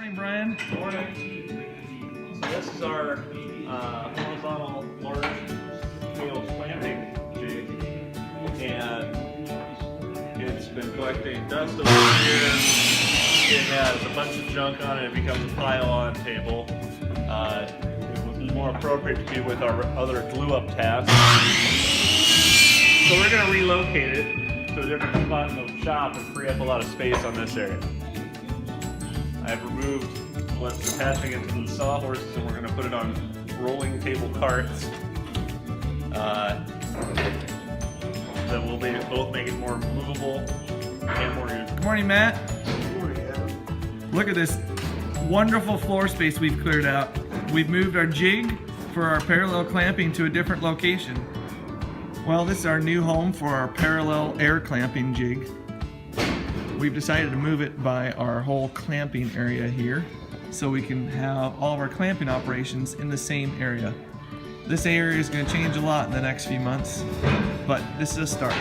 Morning, Brian. Morning. So this is our horizontal large scale clamping jig, and it's been collecting dust over here. It has a bunch of junk on it. It becomes a pile-on table. It would be more appropriate to be with our other glue-up task. So we're going to relocate it to a different spot in the shop and free up a lot of space on this area. I've removed what's attaching it to the sawhorses, and we're going to put it on rolling table carts that will both make it more movable and more usable. Good morning, Matt. Good morning, Adam. Look at this wonderful floor space we've cleared out. We've moved our jig for our parallel clamping to a different location. Well, this is our new home for our parallel air clamping jig. We've decided to move it by our whole clamping area here so we can have all of our clamping operations in the same area. This area is going to change a lot in the next few months, but this is a start.